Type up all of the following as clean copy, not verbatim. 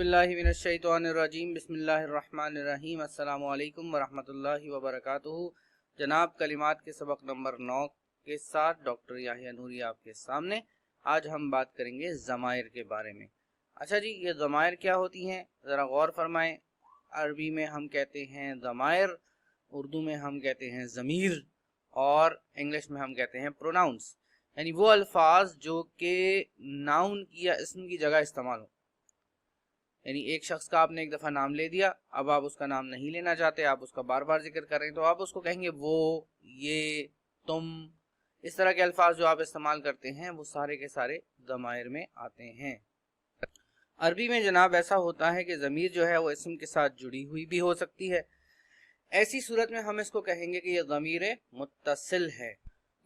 बिल्लाहि मिनश्शैतानिर्रजीम बिस्मिल्लाहिर्रहमानिर्रहीम अस्सलामु अलैकुम वरहमतुल्लाहि वबरकातुहू। जनाब कलिमात के सबक नंबर 9 के साथ डॉक्टर याहिया नूरी आपके सामने। आज हम बात करेंगे ज़माइर के बारे में। अच्छा जी, ये ज़माइर क्या होती हैं ज़रा गौर फरमाएं। अरबी में हम कहते हैं ज़माइर, उर्दू में हम कहते हैं ज़मीर और इंग्लिश में हम कहते हैं प्रोनाउंस, यानी वो अल्फाज जो कि नाउन की या इस्म की जगह इस्तेमाल हो। यानी एक शख्स का आपने एक दफ़ा नाम ले दिया, अब आप उसका नाम नहीं लेना चाहते, आप उसका बार बार जिक्र कर रहे हैं, तो आप उसको कहेंगे वो, ये, तुम। इस तरह के अल्फाज जो आप इस्तेमाल करते हैं वो सारे के सारे ज़माइर में आते हैं। अरबी में जनाब ऐसा होता है कि ज़मीर जो है वो इस्म के साथ जुड़ी हुई भी हो सकती है। ऐसी सूरत में हम इसको कहेंगे कि ये ज़मीर मुत्तसिल है।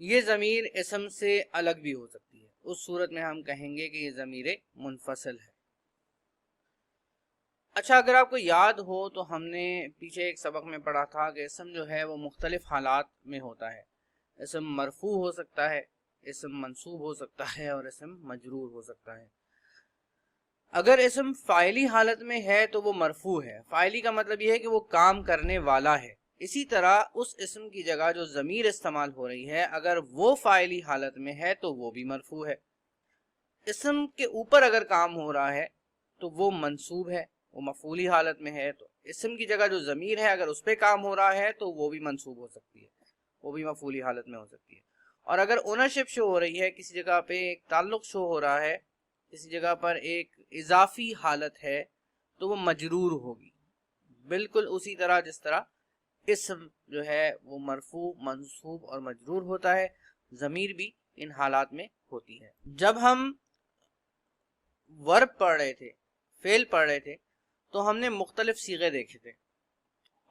ये ज़मीर इस्म से अलग भी हो सकती है, उस सूरत में हम कहेंगे कि ये ज़मीर मुनफसिल है। अच्छा, अगर आपको याद हो तो हमने पीछे एक सबक में पढ़ा था कि इसम जो है वो मुख्तलिफ हालात में होता है। इसम मरफू हो सकता है, इसम मंसूब हो सकता है और इसम मजरूर हो सकता है। अगर इसम फ़ाइली हालत में है तो वो मरफू है। फ़ाइली का मतलब ये है कि वो काम करने वाला है। इसी तरह उस इसम की जगह जो ज़मीर इस्तेमाल हो रही है, अगर वो फ़ाइली हालत में है तो वो भी मरफू है। इसम के ऊपर अगर काम हो रहा है तो वो मंसूब है, वो मफूली हालत में है। तो इसम की जगह जो ज़मीर है अगर उस पर काम हो रहा है तो वो भी मंसूब हो सकती है, वो भी मफूली हालत में हो सकती है। और अगर ओनरशिप शो हो रही है, किसी जगह पे एक ताल्लुक शो हो रहा है, किसी जगह पर एक इजाफी हालत है, तो वो मजरूर होगी, बिल्कुल उसी तरह जिस तरह इसम जो है वो मरफू, मंसूब और मजरूर होता है, ज़मीर भी इन हालात में होती है। जब हम वर्ब पढ़ रहे थे, फेल पढ़ रहे थे, तो हमने मुख्तलिफ सीगे देखे थे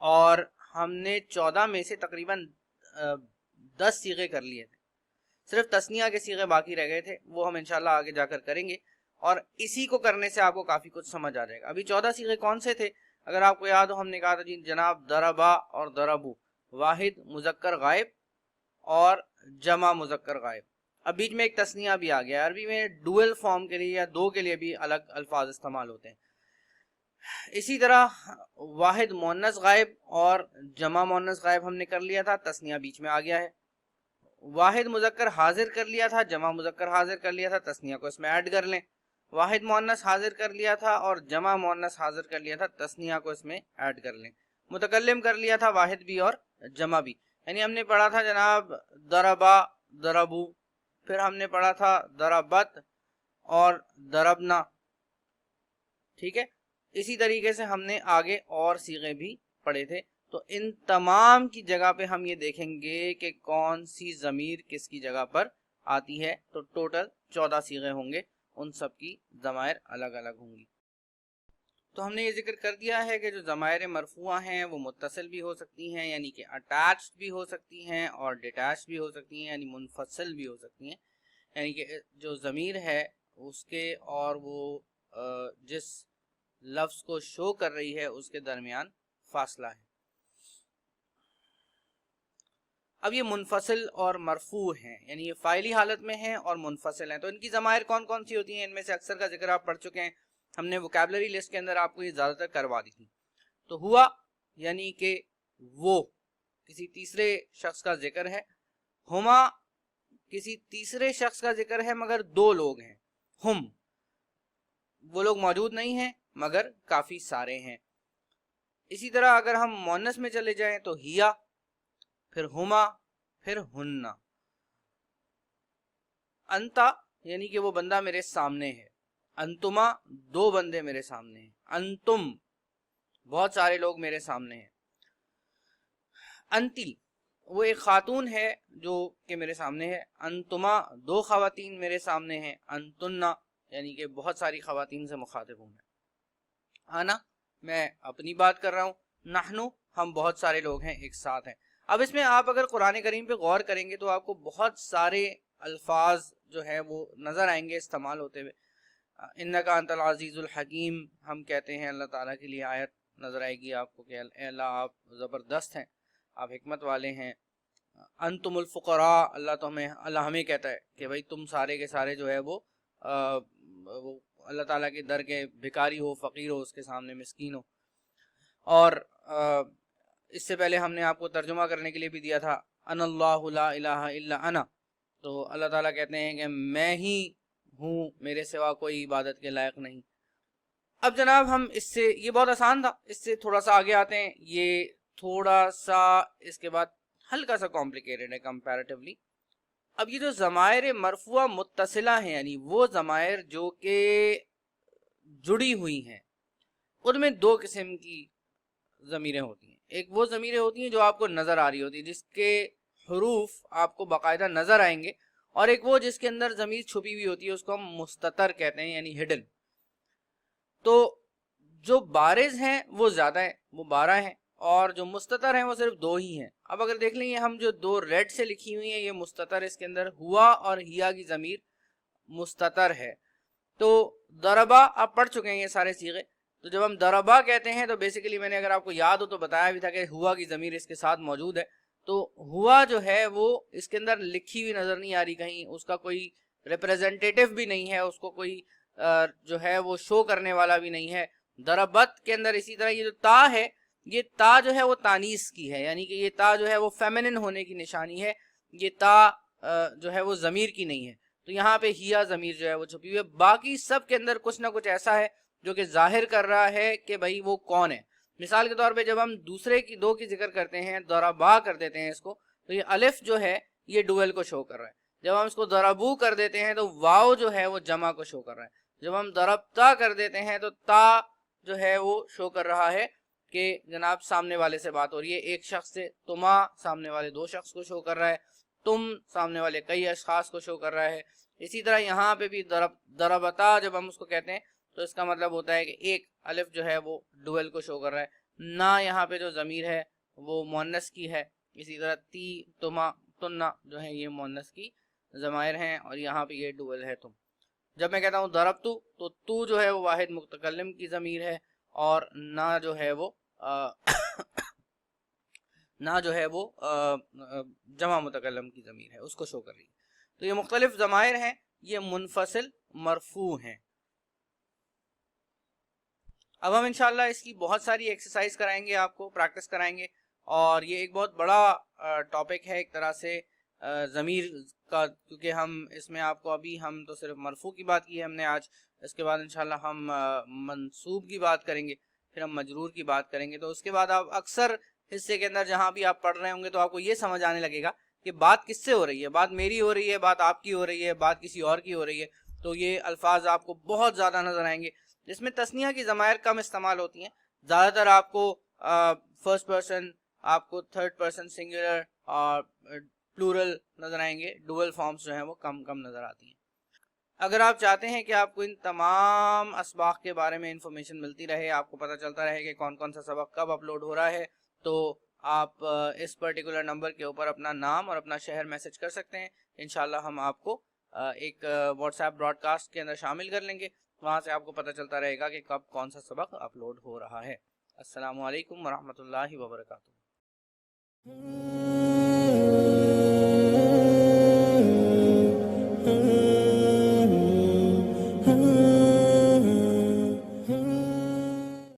और हमने 14 में से तकरीबन 10 सीगे कर लिए थे। सिर्फ तस्निया के सीगे बाकी रह गए थे, वो हम इंशाल्लाह आगे जाकर करेंगे और इसी को करने से आपको काफ़ी कुछ समझ आ जाएगा। अभी 14 सीगे कौन से थे? अगर आपको याद हो, हमने कहा था जी जनाब दरबा और दरबू, वाहिद मुजक्कर गायब और जमा मुजक्कर गायब। अब बीच में एक तस्निया भी आ गया। अरबी में डुअल फॉर्म के लिए या दो के लिए भी अलग अल्फाज इस्तेमाल होते हैं। इसी तरह वाहिद मुअन्नस गायब और जमा मुअन्नस गायब हमने कर लिया था, तस्निया बीच में आ गया है। वाहिद मुजक्कर हाजिर कर लिया था, जमा मुजक्कर हाजिर कर लिया था, तस्निया को इसमें ऐड कर लें। वाहिद मुअन्नस हाजिर कर लिया था और जमा मुअन्नस हाजिर कर लिया था, तस्निया को इसमें ऐड कर लें। मुतकल्लिम कर लिया था वाहिद भी और जमा भी। यानी हमने पढ़ा था जनाब दरबा, दरबू, फिर हमने पढ़ा था दरबत और दरबना, ठीक है। इसी तरीके से हमने आगे और सीगे भी पढ़े थे। तो इन तमाम की जगह पे हम ये देखेंगे कि कौन सी ज़मीर किसकी जगह पर आती है। तो टोटल 14 सीगे होंगे, उन सब की ज़माइर अलग अलग होंगी। तो हमने ये जिक्र कर दिया है कि जो ज़माइर मरफूआ हैं वो मुत्तसिल भी हो सकती हैं, यानी कि अटैच्ड भी हो सकती हैं, और डिटैच्ड भी हो सकती हैं, यानी मुनफसिल भी हो सकती हैं। यानी कि जो ज़मीर है उसके और वो जिस लफ्ज़ को शो कर रही है उसके दरमियान फासला है। अब ये मुनफसिल और मरफू हैं, यानी ये फ़ाइली हालत में हैं और मुनफसिल हैं। तो इनकी ज़माइर कौन कौन सी होती हैं? इनमें से अक्सर का जिक्र आप पढ़ चुके हैं, हमने वोकैबुलरी लिस्ट के अंदर आपको ये ज़्यादातर करवा दी थी। तो हुआ यानी कि वो, किसी तीसरे शख्स का जिक्र है। हुमा, किसी तीसरे शख्स का जिक्र है मगर दो लोग हैं। हुम, वो लोग मौजूद नहीं हैं मगर काफ़ी सारे हैं। इसी तरह अगर हम मुअन्नस में चले जाएं तो हिया, फिर हुमा, फिर हुन्ना। अंता, यानी कि वो बंदा मेरे सामने है। अंतुमा, दो बंदे मेरे सामने हैं। अंतुम, बहुत सारे लोग मेरे सामने हैं। अंती, वो एक खातून है जो कि मेरे सामने है। अंतुमा, दो खवातीन मेरे सामने हैं। अंतुन्ना, यानी कि बहुत सारी खवातीन से मुखातिब हूँ मैं। आना, मैं अपनी बात कर रहा हूँ। नहनु, हम बहुत सारे लोग हैं, एक साथ हैं। अब इसमें आप अगर कुरान करीम पे गौर करेंगे तो आपको बहुत सारे अल्फाज जो है वो नज़र आएंगे इस्तेमाल होते हुए। इन्नका अंतल अज़ीज़ुल हकीम हम कहते हैं, अल्लाह ताला के लिए आयत नज़र आएगी आपको कि अल्लाह आप ज़बरदस्त हैं, आप हिकमत वाले हैं। अंतुमुल फ़ुक़रा, अल्लाह हमें कहता है कि भाई तुम सारे के सारे जो है वो اللہ تعالیٰ کے در کے بھکاری ہو، فقیر ہو، اس کے سامنے مسکین ہو. اور اس سے پہلے ہم نے آپ کو ترجمہ کرنے کے لیے بھی دیا تھا ان اللہ لا الہ الا انا. تو اللہ تعالیٰ کہتے ہیں کہ میں ہی ہوں، میرے سوا کوئی عبادت کے لائق نہیں. اب جناب ہم اس سے، یہ بہت آسان تھا، اس سے تھوڑا سا آگے آتے ہیں. یہ تھوڑا سا اس کے بعد ہلکا سا کمپلیکیٹڈ ہے کمپیریٹیولی. اب یہ جو ضمائر مرفوعہ متصلہ ہیں، یعنی وہ ضمائر جو کہ جڑی ہوئی ہیں، ان میں دو قسم کی ضمیریں ہوتی ہیں. ایک وہ ضمیریں ہوتی ہیں جو آپ کو نظر آ رہی ہوتی ہیں، جس کے حروف آپ کو باقاعدہ نظر آئیں گے، اور ایک وہ جس کے اندر ضمیر چھپی ہوئی ہوتی ہے، اس کو ہم مستتر کہتے ہیں، یعنی ہڈن. تو جو بارز ہیں وہ زیادہ ہیں، وہ 12 ہیں، اور جو مستتر ہیں وہ صرف 2 ہی ہیں. اب اگر دیکھ لیں، یہ ہم جو 2 ریڈ سے لکھی ہوئی ہیں یہ مستتر، اس کے اندر ہوا اور ہیا کی ضمیر مستتر ہے. تو ضربا آپ پڑھ چکے ہیں یہ سارے صیغے. تو جب ہم ضربا کہتے ہیں تو بیسیکلی میں نے اگر آپ کو یاد ہو تو بتایا بھی تھا کہ ہوا کی ضمیر اس کے ساتھ موجود ہے. تو ہوا جو ہے وہ اس کے اندر لکھی ہوئی نظر نہیں آ رہی کہیں، اس کا کوئی ریپریزنٹیٹیو بھی نہیں ہے، اس کو کوئی جو ہے وہ شو کرنے والا بھی نہیں ہے. ضربت کے اندر اسی طرح یہ جو تا ہے، یہ تا جو ہے وہ تانیث کی ہے، یعنی کہ یہ تا جو ہے وہ فیمنن ہونے کی نشانی ہے. یہ تا جو ہے وہ ضمیر کی نہیں ہے. تو یہاں پہ ہیا ضمیر جو ہے وہ چھپی ہوئی ہے. باقی سب کے اندر کچھ نہ کچھ ایسا ہے جو کہ ظاہر کر رہا ہے کہ بھائی وہ کون ہے. مثال کے طور پہ جب ہم دوسرے کی 2 کی ذکر کرتے ہیں، ضربا کر دیتے ہیں اس کو، تو یہ الف جو ہے یہ ڈویل کو شو کر رہا ہے. جب ہم اس کو ضربو کر دیتے ہیں تو واو جو ہے وہ جمع کو شو کر رہا ہے. جب ہم ضربتا کر دیتے ہیں تو تا جو ہے وہ شو کر رہا ہے کہ جناب سامنے والے سے بات ہو رہی ہے، ایک شخص سے. تما سامنے والے 2 شخص کو شو کر رہا ہے، تم سامنے والے کئی اشخاص کو شو کر رہا ہے. اسی طرح یہاں پہ بھی ضربتا جب ہم اس کو کہتے ہیں تو اس کا مطلب ہوتا ہے کہ ایک الف جو ہے وہ ڈویل کو شو کر رہا ہے. نہ یہاں پہ جو ضمیر ہے وہ مؤنث کی ہے. اسی طرح تی، تما، تنا جو ہے یہ مؤنث کی ضمائر ہیں، اور یہاں پہ یہ ڈویل ہے تم. جب میں کہتا ہوں ضربتو تو تو جو ہے وہ واحد متکلم کی ضمیر ہے، اور نہ جو ہے وہ نہ جو ہے وہ جمع متکلم کی ضمیر ہے، اس کو شو کر رہی ہے. تو یہ مختلف ضمائر ہیں، یہ منفصل مرفوع ہیں. اب ہم انشاءاللہ اس کی بہت ساری ایکسرسائز کرائیں گے، آپ کو پریکٹس کرائیں گے. اور یہ ایک بہت بڑا ٹاپک ہے ایک طرح سے ضمیر کا، کیونکہ ہم اس میں آپ کو ابھی ہم تو صرف مرفوع کی بات کی ہے ہم نے آج. اس کے بعد انشاءاللہ ہم منصوب کی بات کریں گے، پھر ہم مجرور کی بات کریں گے. تو اس کے بعد آپ اکثر حصے کے اندر جہاں بھی آپ پڑھ رہے ہوں گے تو آپ کو یہ سمجھ آنے لگے گا کہ بات کس سے ہو رہی ہے، بات میری ہو رہی ہے، بات آپ کی ہو رہی ہے، بات کسی اور کی ہو رہی ہے. تو یہ الفاظ آپ کو بہت زیادہ نظر آئیں گے جس میں تثنیہ کی ضمائر کم استعمال ہوتی ہیں. زیادہ تر آپ کو فرسٹ پرسن، آپ کو تھرڈ پرسن سنگولر اور پلورل نظر آئیں گے. ڈوئل فارمز جو ہیں وہ کم نظر آتی ہیں. اگر آپ چاہتے ہیں کہ آپ کو ان تمام اسباق کے بارے میں انفارمیشن ملتی رہے، آپ کو پتہ چلتا رہے کہ کون کون سا سبق کب اپلوڈ ہو رہا ہے، تو آپ اس پرٹیکولر نمبر کے اوپر اپنا نام اور اپنا شہر میسج کر سکتے ہیں. انشاءاللہ ہم آپ کو ایک واٹس ایپ براڈ کاسٹ کے اندر شامل کر لیں گے، وہاں سے آپ کو پتہ چلتا رہے گا کہ کب کون سا سبق اپلوڈ ہو رہا ہے. السلام علیکم ورحمۃ اللہ وبرکاتہ.